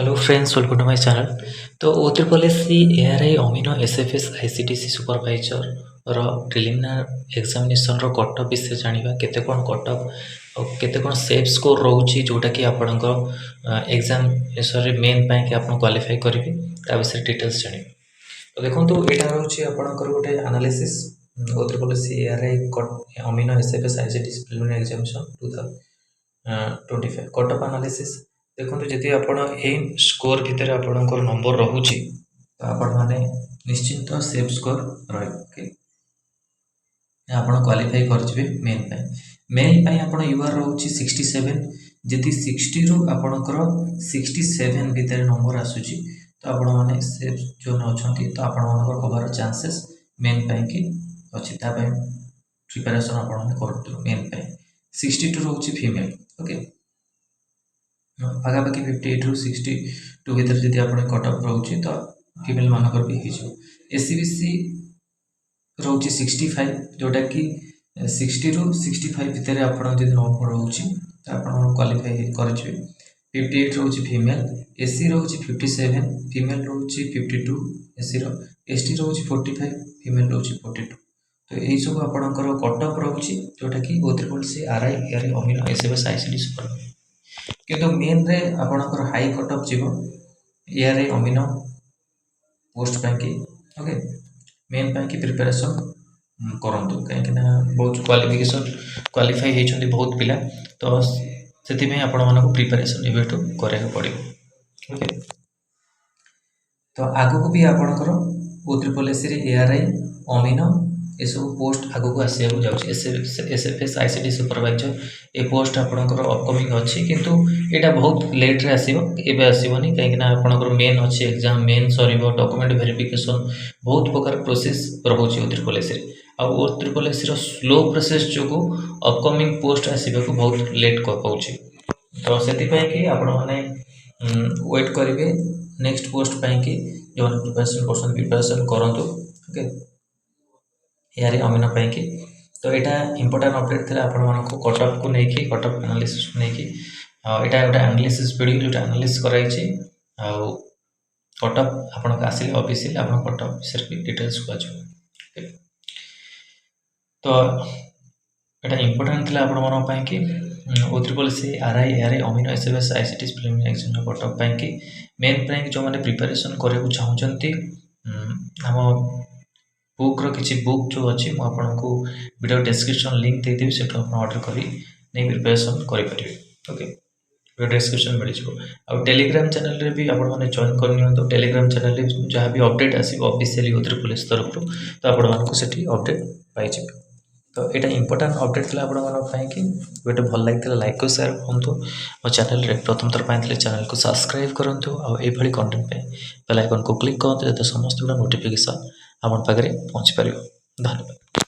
Hello friends, welcome to my channel. तो OSSC ARI अमीनो SFS ICTC supervisor preliminary examination cut off विषय जाना केते कौन कट ऑफ केते कौन सेफ स्कोर रोचे जोटा कि आपण एग्जाम सॉरी मेन पाई कि आपण क्वालिफाई करेंगे ता विषय डिटेल्स जान। तो देखो यहाँ रोचे आपंकर गोटे एनालिसिस OSSC ARI अमीनो SFS ICTC preliminary examination 2025 cut off analysis. देखो जी आप स्कोर भितर आपंकर नंबर रोचे तो आपण मैंने निश्चिंत सेफ स्कोर रही आप क्वालिफाई करेंगे मेन पाई आप यूआर रोचे 67 जी 60 रु आपणकर 67 भितर नंबर आसूची तो आपण मैंने सेफ जोन अच्छा तो आप हबार चांसेस मेन पाई कि अच्छी प्रिपेरेसन आप मेन पाई 62 रोचे फीमेल ओके पाखापाखि 58 रु 62 भितर जब आप कट ऑफ रोचे तो फीमेल मानकर भी हो SCBC रोचे 65 जोटा कि 60 रु 65 भितर आप नंबर रोचे तो आप क्वालिफाई करेंगे 58 रोचे फीमेल SC रोचे 57 फीमेल रोचे 52 SC ST रोचे 45 फीमेल रोचे 42 तो यही सब आपंकर कट ऑफ रोचे जोटा कि OSSC ARI अमीनो SFS ICTC सुपर किंतु मेन रे आपणकर हाई कट ऑफ जीव ARI अमीनो पोस्ट पाई ओके मेन पाई प्रिपेरेसन करंतु कहीं बहुत क्वालिफिकेशन क्वालिफाई होती बहुत पिला तो से आपण मानक प्रिपेरेसन एवेटू करा पड़ो ओके। तो आगू भी आपणकर OSSC ARI अमीनो ये सब पोस्ट आगू को आसवा जाऊँगी SFS ICTC सुपरवाइजर ये पोस्ट आपंकर अपकमिंग अच्छी किंतु यहाँ बहुत लेट रे आसो आसोनी कहीं आपंकर मेन अच्छी exam main sir document verification बहुत प्रकार प्रोसेस रोचे OSSC OSSC स्लो प्रोसेस जो अपकमिंग पोस्ट आसवा को बहुत लेट कर पाँच तो से आपण मैंने वेट करेंगे नेक्स्ट पोस्ट पाई कि जो प्रिपेरेसन करूँ ओके ARI अमीनो पाई कि तो यहाँ इंपोर्टेंट अपडेट थी आपण कट ऑफ को लेकिन कट ऑफ एनालिसिस को लेकिन यहाँ गोटे एनालिसिस वीडियो जो एनालिसिस कराई कट ऑफ आप आसिले ऑफिशियल आप कट ऑफ विषय भी डिटेल्स को तो यहाँ इंपोर्टेंट थी आपण कि OSSC ARI अमीनो SFS ICTC preliminary exam cut off पाई कि मेन पाई जो मैंने प्रिपेरेसन करने चाहते आम बुक किसी बुक जो अच्छी मुझे वीडियो डिस्क्रिप्शन लिंक देदेवी से ऑर्डर करी नहीं प्रिपेरेसन करेंगे ओके वीडियो डिस्क्रिप्शन मिल जाए। टेलीग्राम चैनल रे भी आप जॉइन करनी तो टेलीग्राम चैनल जहाँ भी अपडेट आसो ऑफिशियली OSSC तरफ तो आपठी अपडेट पाई तो यहाँ इंपोर्टेंट अपडेट थी आपण कि वीडियो भल लगी लाइक और शेयर करूँ मो चैनल रे प्रथम थर पाई चैनल को सब्सक्राइब करूँ आउट कंटेंट बेल आइकन को क्लिक करूँ जो समस्त नोटिफिकेशन आप पाखे पहुँची पार। धन्यवाद।